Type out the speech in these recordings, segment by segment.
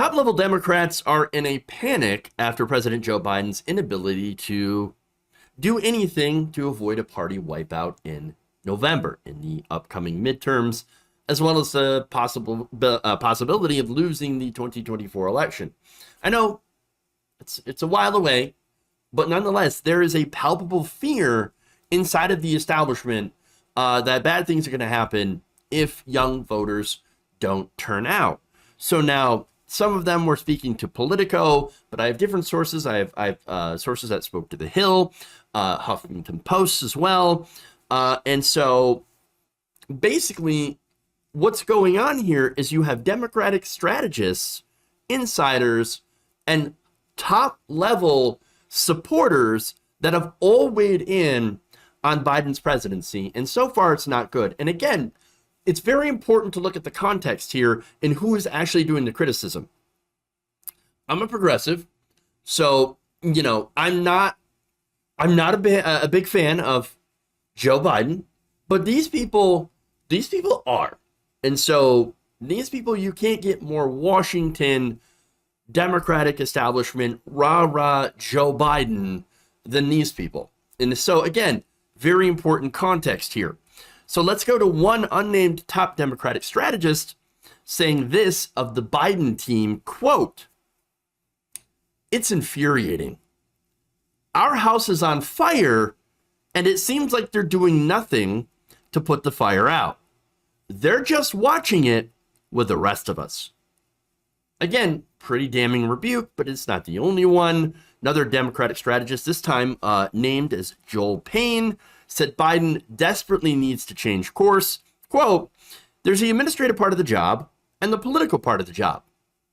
Top-level Democrats are in a panic after President Joe Biden's inability to do anything to avoid a party wipeout in November in the upcoming midterms, as well as the possibility of losing the 2024 election. I know it's a while away, but nonetheless, there is a palpable fear inside of the establishment that bad things are going to happen if young voters don't turn out. So now, some of them were speaking to Politico, but I have different sources. I have sources that spoke to The Hill, Huffington Post as well. And so basically what's going on here is you have Democratic strategists, insiders, and top-level supporters that have all weighed in on Biden's presidency. And so far, it's not good. And again, it's very important to look at the context here and who is actually doing the criticism. I'm a progressive, so, you know, I'm not a big fan of Joe Biden, but these people are. And so these people, you can't get more Washington Democratic establishment, rah-rah Joe Biden than these people. And so again, very important context here. So let's go to one unnamed top Democratic strategist saying this of the Biden team, quote, "It's infuriating. Our house is on fire, and it seems like they're doing nothing to put the fire out. They're just watching it with the rest of us." Again, pretty damning rebuke, but it's not the only one. Another Democratic strategist, this time named as Joel Payne, said Biden desperately needs to change course. Quote, "There's the administrative part of the job and the political part of the job."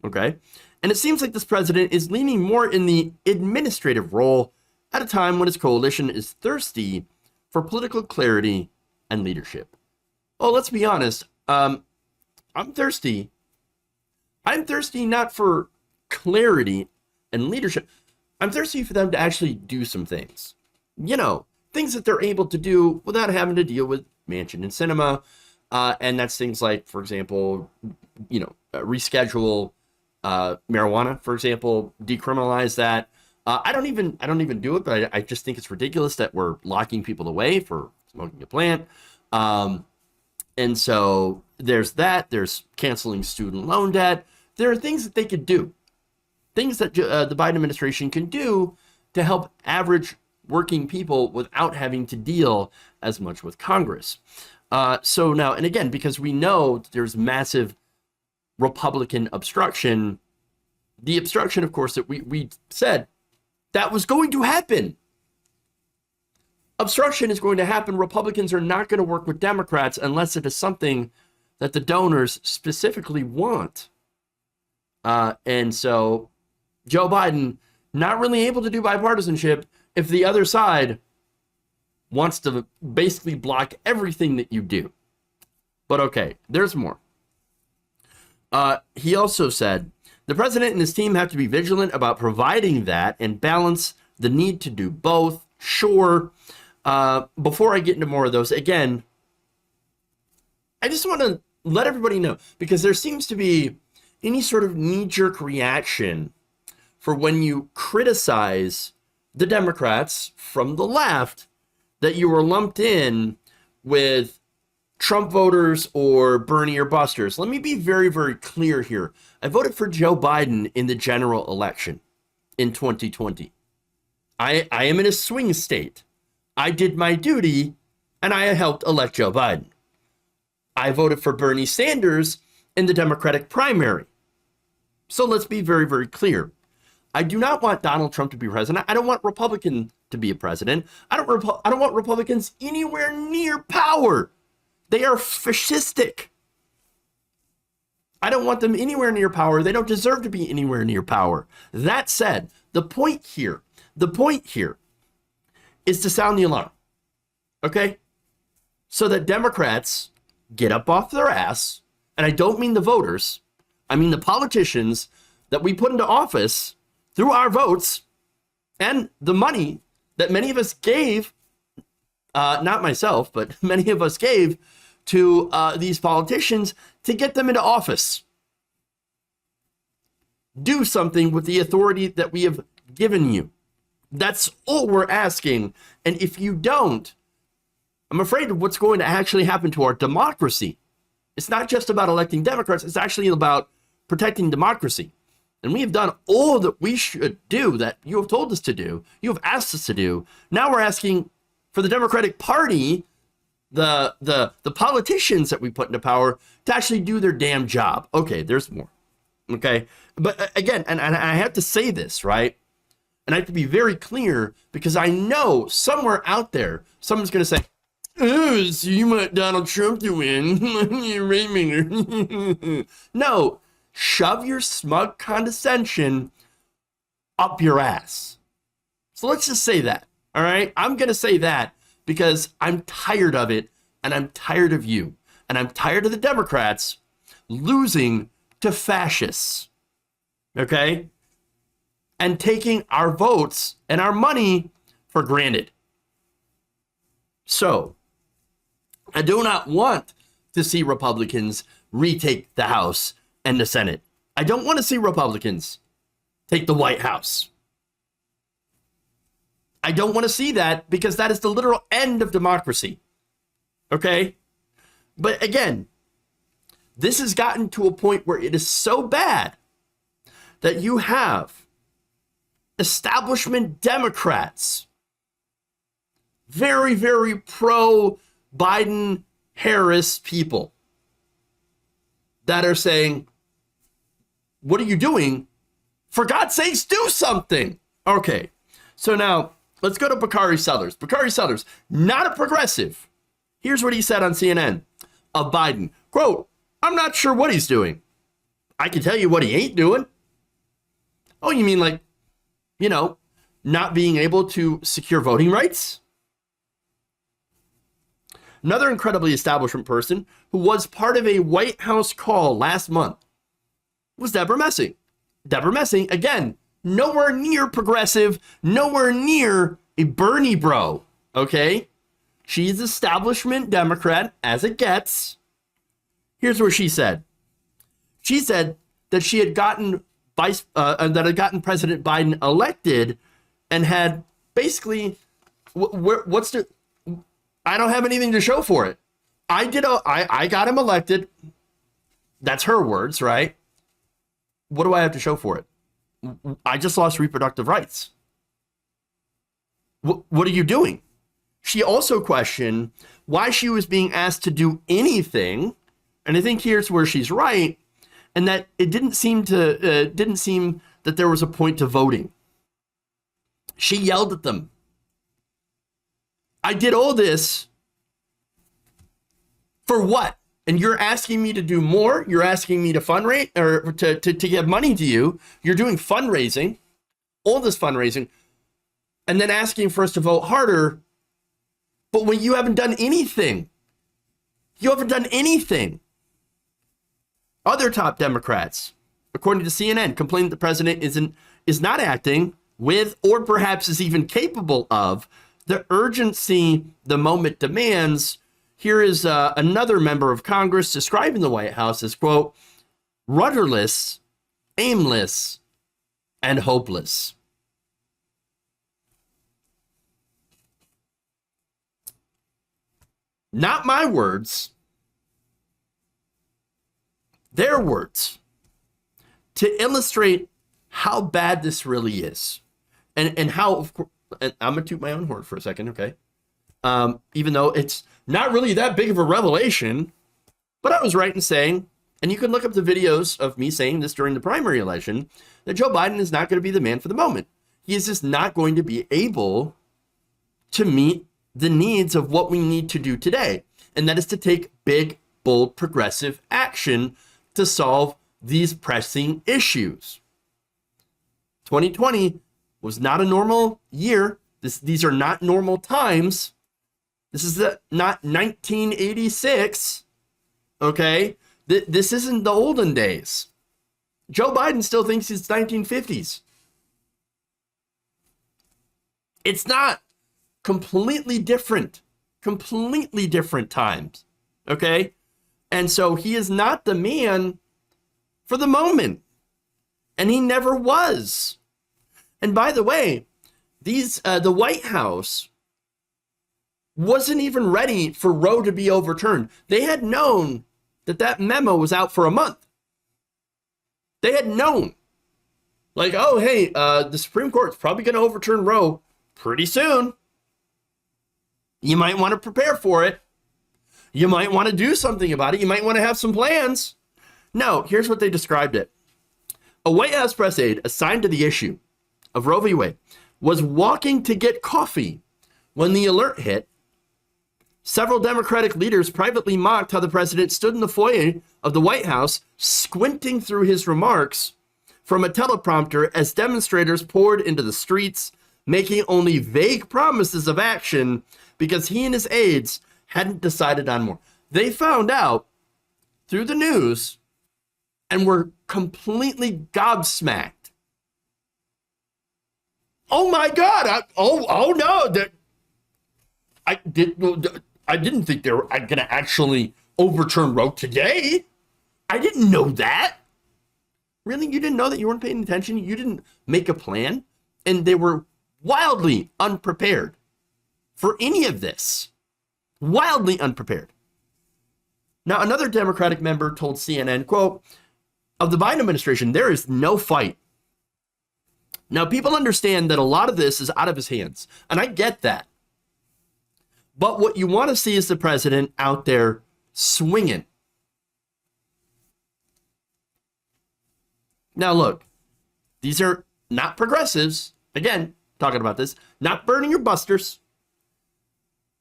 Okay. And it seems like this president is leaning more in the administrative role at a time when his coalition is thirsty for political clarity and leadership. Oh, let's be honest. I'm thirsty. I'm thirsty not for clarity and leadership. I'm thirsty for them to actually do some things. You know, things that they're able to do without having to deal with Manchin and Sinema. And that's things like, for example, you know, reschedule marijuana, for example, decriminalize that. I don't even do it, but I just think it's ridiculous that we're locking people away for smoking a plant. And so there's that. There's canceling student loan debt. There are things that they could do, things that the Biden administration can do to help average working people without having to deal as much with Congress. So now, and again, because we know there's massive Republican obstruction, the obstruction, of course, that we said that was going to happen. Obstruction is going to happen. Republicans are not going to work with Democrats unless it is something that the donors specifically want. And so Joe Biden not really able to do bipartisanship if the other side wants to basically block everything that you do. But okay, there's more. He also said, the president and his team have to be vigilant about providing that and balance the need to do both. Sure. Before I get into more of those, again, I just want to let everybody know, because there seems to be any sort of knee-jerk reaction for when you criticize the Democrats from the left, that you were lumped in with Trump voters or Bernie or busters. Let me be very, very clear here. I voted for Joe Biden in the general election in 2020. I am in a swing state. I did my duty, and I helped elect Joe Biden. I voted for Bernie Sanders in the Democratic primary. So let's be very, very clear. I do not want Donald Trump to be president. I don't want Republican to be a president. I don't want Republicans anywhere near power. They are fascistic. I don't want them anywhere near power. They don't deserve to be anywhere near power. That said, the point here is to sound the alarm, okay? So that Democrats get up off their ass, and I don't mean the voters, I mean the politicians that we put into office through our votes and the money that many of us gave, not myself, but many of us gave to these politicians to get them into office. do something with the authority that we have given you. That's all we're asking. And if you don't, I'm afraid of what's going to actually happen to our democracy. It's not just about electing Democrats. It's actually about protecting democracy. And we have done all that we should do, that you have told us to do, you have asked us to do. Now we're asking for the Democratic Party, the politicians that we put into power, to actually do their damn job. Okay, there's more. Okay, but again, and I have to say this, right? And I have to be very clear, because I know somewhere out there, someone's going to say, oh, so you want Donald Trump to win? You're Raymond. No, shove your smug condescension up your ass. So let's just say that, all right? I'm going to say that because I'm tired of it, and I'm tired of you, and I'm tired of the Democrats losing to fascists, okay? And taking our votes and our money for granted. So, I do not want to see Republicans retake the House and the Senate. I don't want to see Republicans take the White House. I don't want to see that, because that is the literal end of democracy. Okay? But again, this has gotten to a point where it is so bad that you have establishment Democrats, very, very pro-Biden Harris people, that are saying, what are you doing? For God's sakes, do something. Okay, so now let's go to Bakari Sellers. Bakari Sellers, not a progressive. Here's what he said on CNN of Biden. Quote, I'm not sure what he's doing. I can tell you what he ain't doing. Oh, you mean like, you know, not being able to secure voting rights? Another incredibly establishment person who was part of a White House call last month was Deborah Messing. Deborah Messing, again, nowhere near progressive, nowhere near a Bernie bro, okay? She's establishment Democrat as it gets. Here's what she said. She said that she had gotten President Biden elected, and had basically, I don't have anything to show for it. I got him elected. That's her words, right? What do I have to show for it? I just lost reproductive rights. What are you doing? She also questioned why she was being asked to do anything, and I think here's where she's right, and that it didn't seem that there was a point to voting. She yelled at them. I did all this for what? And you're asking me to do more? You're asking me to fundraise, or to give money to you. You're doing fundraising, all this fundraising, and then asking for us to vote harder. But when you haven't done anything, Other top Democrats, according to CNN, complain that the president is not acting with, or perhaps is even capable of, the urgency the moment demands. Here is another member of Congress describing the White House as, quote, rudderless, aimless, and hopeless. Not my words, their words, to illustrate how bad this really is. And how, of course, and I'm going to toot my own horn for a second, okay? Even though it's not really that big of a revelation, but I was right in saying, and you can look up the videos of me saying this during the primary election, that Joe Biden is not going to be the man for the moment. He is just not going to be able to meet the needs of what we need to do today. And that is to take big, bold, progressive action to solve these pressing issues. 2020 was not a normal year. These are not normal times. This is not 1986, okay? This isn't the olden days. Joe Biden still thinks it's 1950s. It's not. Completely different times, okay? And so he is not the man for the moment. And he never was. And by the way, the White House wasn't even ready for Roe to be overturned. They had known that memo was out for a month. They had known. Like, oh, hey, the Supreme Court's probably going to overturn Roe pretty soon. You might want to prepare for it. You might want to do something about it. You might want to have some plans. No, here's what they described it. A White House press aide assigned to the issue of Roe v. Wade was walking to get coffee when the alert hit. Several Democratic leaders privately mocked how the president stood in the foyer of the White House, squinting through his remarks from a teleprompter as demonstrators poured into the streets, making only vague promises of action because he and his aides hadn't decided on more. They found out through the news and were completely gobsmacked. Oh my God! No! I didn't think they were going to actually overturn Roe today. I didn't know that. Really? You didn't know that? You weren't paying attention? You didn't make a plan? And they were wildly unprepared for any of this. Wildly unprepared. Now, another Democratic member told CNN, quote, of the Biden administration, there is no fight. Now, people understand that a lot of this is out of his hands, and I get that. But what you want to see is the president out there swinging. Now, look, these are not progressives. Again, talking about this, not burning your busters.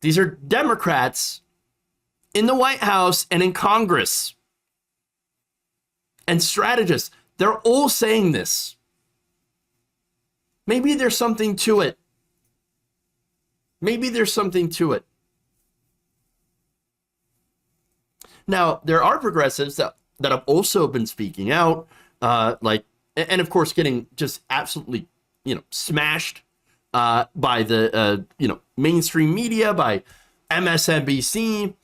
These are Democrats in the White House and in Congress and strategists. They're all saying this. Maybe there's something to it. Maybe there's something to it. Now, there are progressives that have also been speaking out, and of course, getting just absolutely, smashed by the, mainstream media, by MSNBC,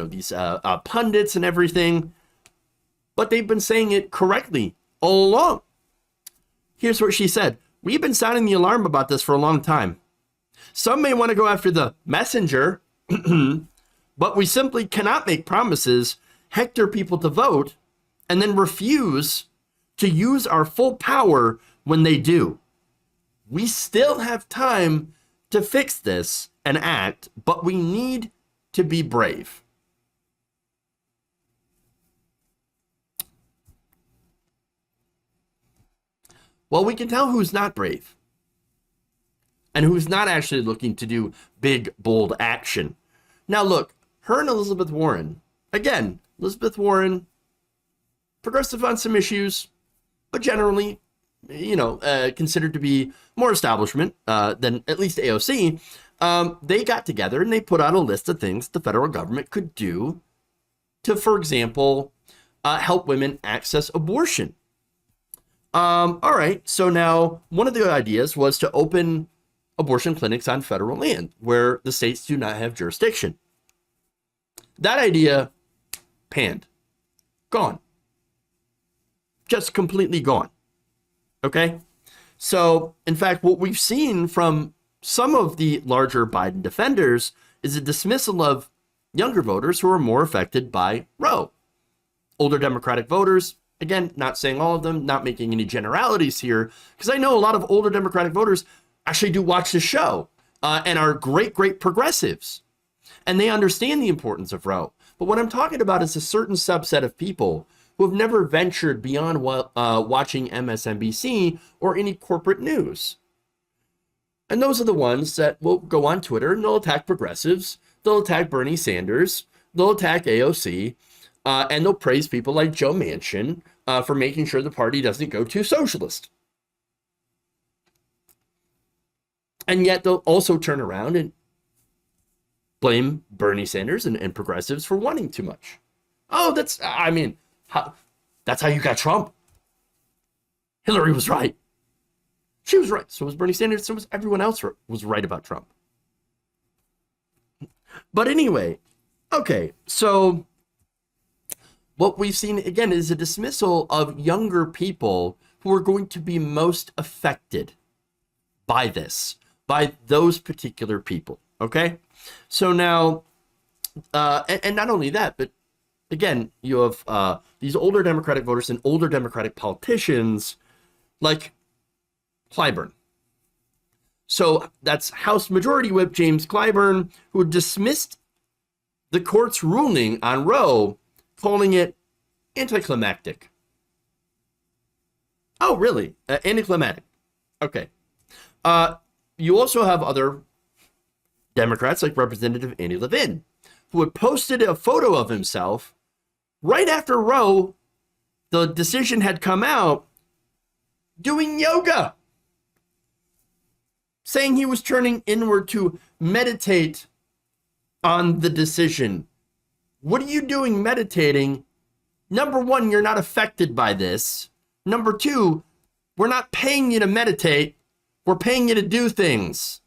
these pundits and everything. But they've been saying it correctly all along. Here's what she said. We've been sounding the alarm about this for a long time. Some may want to go after the messenger, but we simply cannot make promises, hector people to vote, and then refuse to use our full power when they do. We still have time to fix this and act, but we need to be brave. Well, we can tell who's not brave and who's not actually looking to do big, bold action. Now, look, her and Elizabeth Warren, again, Elizabeth Warren, progressive on some issues, but generally, considered to be more establishment than at least AOC. They got together and they put out a list of things the federal government could do to, for example, help women access abortion. All right, so now one of the ideas was to open abortion clinics on federal land where the states do not have jurisdiction. That idea panned, gone, just completely gone. Okay, so in fact, what we've seen from some of the larger Biden defenders is a dismissal of younger voters who are more affected by Roe. Older Democratic voters, again, not saying all of them, not making any generalities here, because I know a lot of older Democratic voters actually do watch the show and are great progressives. And they understand the importance of Roe. But what I'm talking about is a certain subset of people who have never ventured beyond watching MSNBC or any corporate news. And those are the ones that will go on Twitter and they'll attack progressives, they'll attack Bernie Sanders, they'll attack AOC, and they'll praise people like Joe Manchin for making sure the party doesn't go too socialist. And yet they'll also turn around and blame Bernie Sanders and progressives for wanting too much. Oh, that's how you got Trump. Hillary was right. She was right. So was Bernie Sanders. So was everyone else was right about Trump. But anyway, okay, so what we've seen, again, is a dismissal of younger people who are going to be most affected by this, by those particular people. Okay? So now, and not only that, but again, you have these older Democratic voters and older Democratic politicians like Clyburn. So that's House Majority Whip James Clyburn, who dismissed the court's ruling on Roe, calling it anticlimactic. Oh, really? Anticlimactic. Okay. You also have other Democrats like Representative Andy Levin, who had posted a photo of himself right after Roe, the decision had come out, doing yoga, saying he was turning inward to meditate on the decision. What are you doing meditating? Number one, you're not affected by this. Number two, we're not paying you to meditate. We're paying you to do things,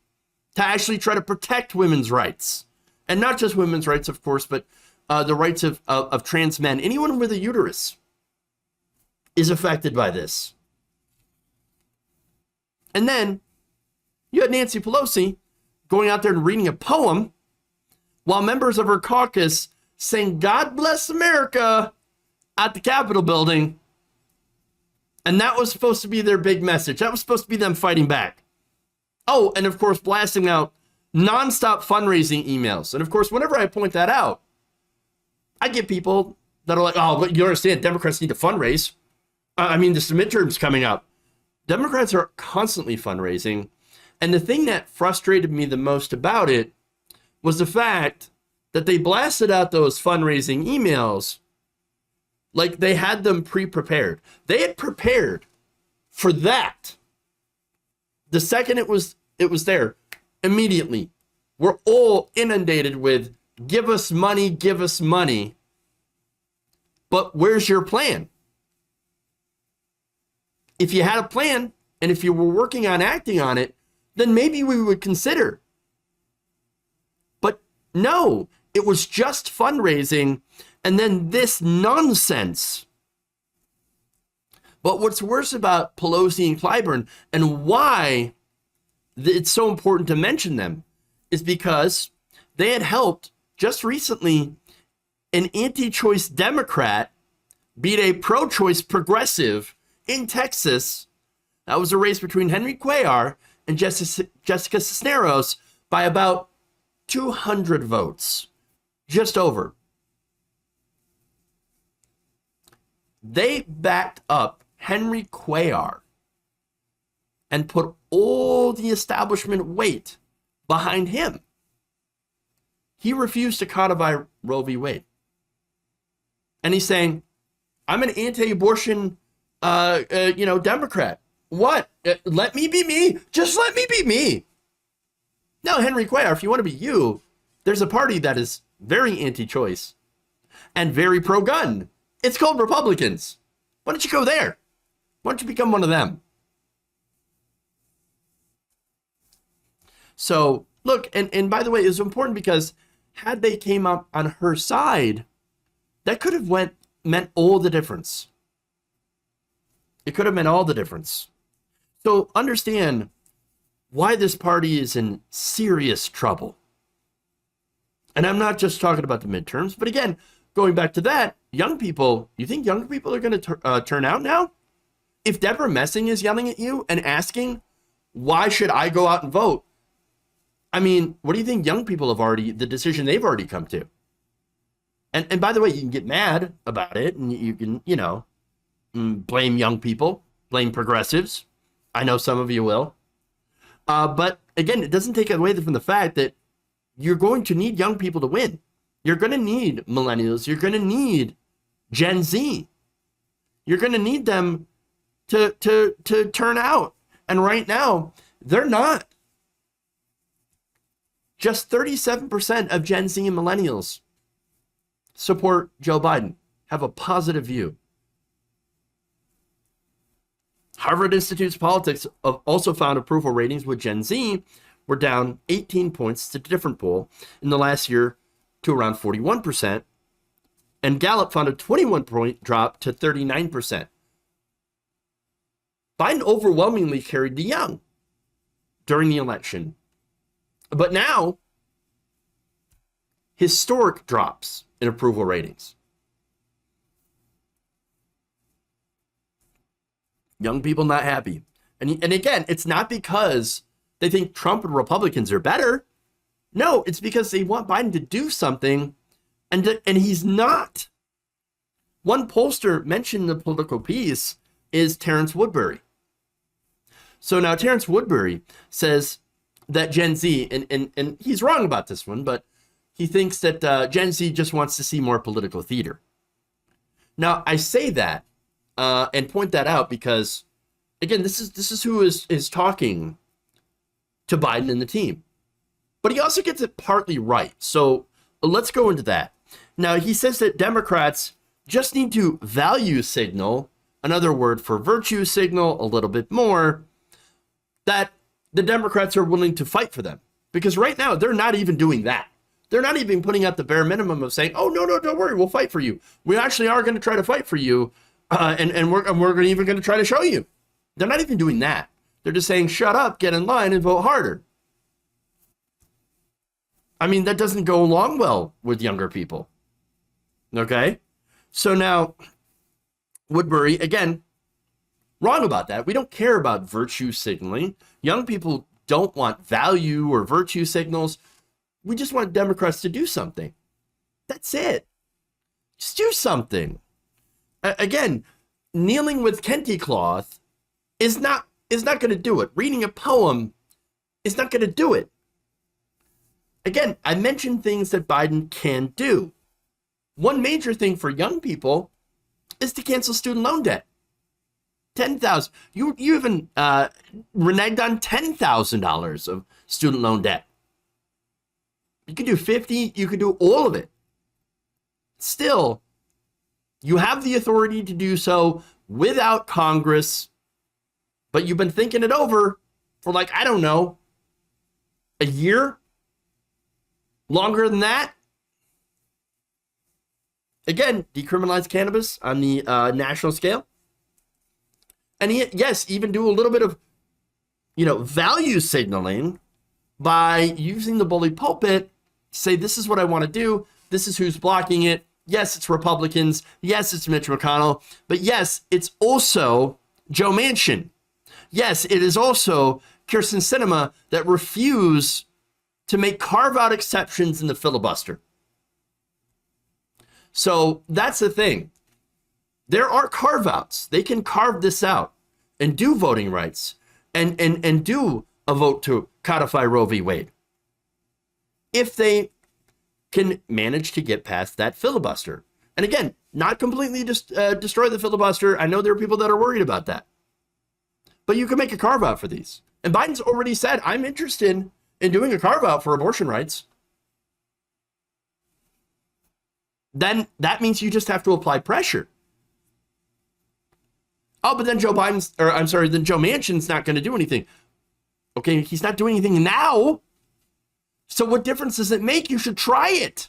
to actually try to protect women's rights. And not just women's rights, of course, but the rights of trans men. Anyone with a uterus is affected by this. And then you had Nancy Pelosi going out there and reading a poem while members of her caucus sang "God Bless America" at the Capitol building. And that was supposed to be their big message. That was supposed to be them fighting back. Oh, and of course, blasting out nonstop fundraising emails. And of course, whenever I point that out, I get people that are like, oh, but you understand, Democrats need to fundraise. I mean, this midterm's coming up. Democrats are constantly fundraising. And the thing that frustrated me the most about it was the fact that they blasted out those fundraising emails like they had them pre-prepared. They had prepared for that. The second it was there, immediately, we're all inundated with, give us money, give us money. But where's your plan? If you had a plan, and if you were working on acting on it, then maybe we would consider. But no, it was just fundraising, and then this nonsense. But what's worse about Pelosi and Clyburn, and why it's so important to mention them, is because they had helped just recently an anti-choice Democrat beat a pro-choice progressive in Texas. That was a race between Henry Cuellar and Jessica Cisneros by about 200 votes, just over. They backed up Henry Cuellar and put all the establishment weight behind him. He refused to codify Roe v. Wade. And he's saying, I'm an anti-abortion, Democrat. What? Let me be me. Just let me be me. No, Henry Cuellar, if you want to be you, there's a party that is very anti-choice and very pro-gun. It's called Republicans. Why don't you go there? Why don't you become one of them? So, look, and by the way, it's important because had they came up on her side, that could have meant all the difference. It could have meant all the difference. So understand why this party is in serious trouble. And I'm not just talking about the midterms, but again, going back to that, young people, you think young people are going to turn out now? If Deborah Messing is yelling at you and asking, why should I go out and vote? I mean, what do you think young people have already, the decision they've already come to? And by the way, you can get mad about it, and you can, blame young people, blame progressives. I know some of you will. But again, it doesn't take away from the fact that you're going to need young people to win. You're going to need millennials. You're going to need Gen Z. You're going to need them to turn out. And right now, they're not. Just 37% of Gen Z and millennials support Joe Biden, have a positive view. Harvard Institute's politics also found approval ratings with Gen Z were down 18 points to a different poll in the last year to around 41%. And Gallup found a 21-point drop to 39%. Biden overwhelmingly carried the young during the election. But now, historic drops in approval ratings. Young people not happy. And again, it's not because they think Trump and Republicans are better. No, it's because they want Biden to do something, and he's not. One pollster mentioned in the political piece is Terrence Woodbury. So now Terrence Woodbury says that Gen Z, and he's wrong about this one, but he thinks that Gen Z just wants to see more political theater. Now, I say that and point that out because, again, this is who is talking to Biden and the team. But he also gets it partly right. So let's go into that. Now, he says that Democrats just need to value signal, another word for virtue signal, a little bit more, that the Democrats are willing to fight for them. Because right now, they're not even doing that. They're not even putting out the bare minimum of saying, oh, no, don't worry, we'll fight for you. We actually are going to try to fight for you, and we're even going to try to show you. They're not even doing that. They're just saying, shut up, get in line, and vote harder. I mean, that doesn't go along well with younger people. Okay? So now, Woodbury, again, wrong about that. We don't care about virtue signaling. Young people don't want value or virtue signals. We just want Democrats to do something. That's it. Just do something. Again, kneeling with kente cloth is not going to do it. Reading a poem is not going to do it. Again, I mentioned things that Biden can do. One major thing for young people is to cancel student loan debt. $10,000. You even reneged on $10,000 of student loan debt. You could do 50. You could do all of it. Still, you have the authority to do so without Congress, but you've been thinking it over for I don't know, a year? Longer than that? Again, decriminalize cannabis on the national scale. And yes, even do a little bit of, value signaling by using the bully pulpit to say, this is what I want to do. This is who's blocking it. Yes, it's Republicans. Yes, it's Mitch McConnell. But yes, it's also Joe Manchin. Yes, it is also Kyrsten Sinema that refuse to make carve-out exceptions in the filibuster. So that's the thing. There are carve-outs. They can carve this out and do voting rights and do a vote to codify Roe v. Wade. If they can manage to get past that filibuster. And again, not completely just destroy the filibuster. I know there are people that are worried about that. But you can make a carve-out for these. And Biden's already said, I'm interested in doing a carve-out for abortion rights. Then that means you just have to apply pressure. Oh, but then Joe Manchin's not going to do anything. Okay, he's not doing anything now. So what difference does it make? You should try it.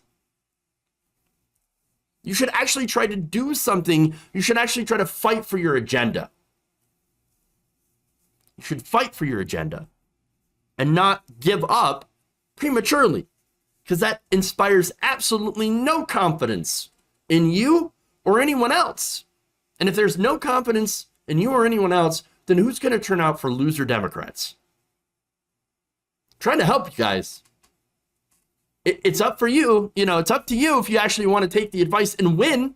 You should actually try to do something. You should actually try to fight for your agenda. You should fight for your agenda and not give up prematurely, because that inspires absolutely no confidence in you or anyone else. And if there's no confidence in you or anyone else, then who's going to turn out for loser Democrats? I'm trying to help you guys. It's up for you. It's up to you if you actually want to take the advice and win,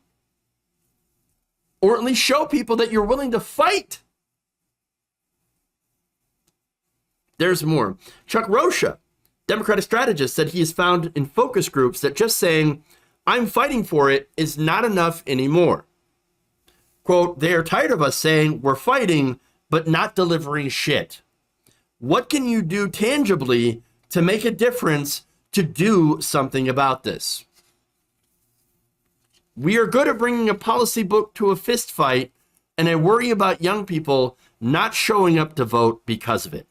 or at least show people that you're willing to fight. There's more. Chuck Rocha, Democratic strategist, said he has found in focus groups that just saying, I'm fighting for it is not enough anymore. Quote, they are tired of us saying we're fighting, but not delivering shit. What can you do tangibly to make a difference to do something about this? We are good at bringing a policy book to a fist fight, and I worry about young people not showing up to vote because of it.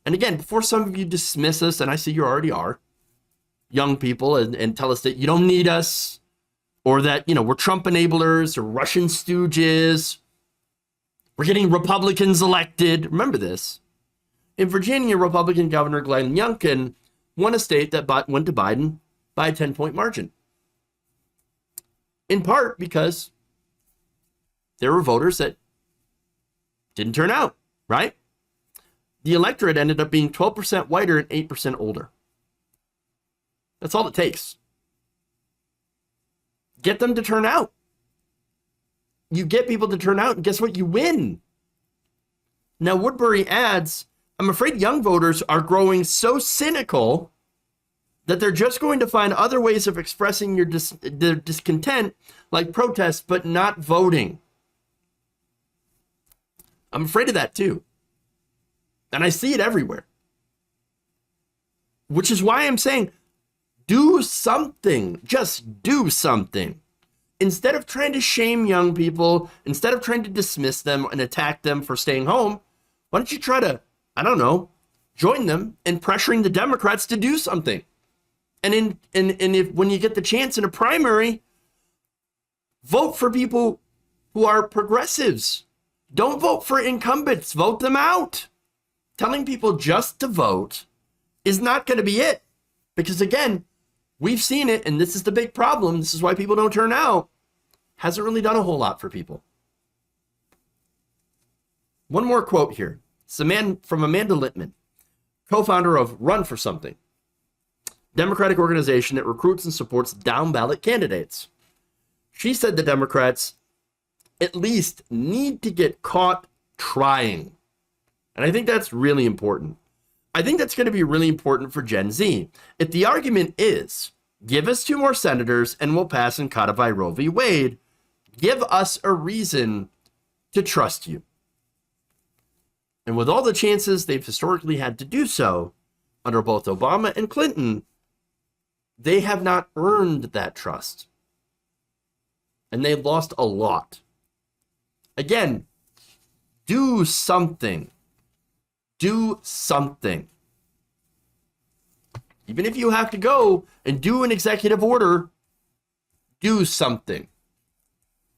And again, before some of you dismiss us, and I see you already are, young people, and tell us that you don't need us, or that, we're Trump enablers or Russian stooges, We're getting Republicans elected. Remember this. In Virginia, Republican Governor Glenn Youngkin won a state that went to Biden by a 10-point margin. In part because there were voters that didn't turn out, right? The electorate ended up being 12% whiter and 8% older. That's all it takes. Get them to turn out. You get people to turn out, and guess what? You win. Now, Woodbury adds, I'm afraid young voters are growing so cynical that they're just going to find other ways of expressing their discontent, like protests, but not voting. I'm afraid of that too. And I see it everywhere. Which is why I'm saying, do something. Just do something. Instead of trying to shame young people, instead of trying to dismiss them and attack them for staying home, why don't you try to, I don't know, join them in pressuring the Democrats to do something? And if when you get the chance in a primary, vote for people who are progressives. Don't vote for incumbents. Vote them out. Telling people just to vote is not going to be it. Because again, we've seen it, and this is the big problem. This is why people don't turn out. Hasn't really done a whole lot for people. One more quote here. It's from Amanda Littman, co-founder of Run for Something, Democratic organization that recruits and supports down-ballot candidates. She said the Democrats at least need to get caught trying. And I think that's really important. I think that's going to be really important for Gen Z. If the argument is, give us 2 more senators and we'll pass and codify Roe v. Wade, give us a reason to trust you. And with all the chances they've historically had to do so, under both Obama and Clinton, they have not earned that trust. And they've lost a lot. Again, do something. Do something. Even if you have to go and do an executive order, do something.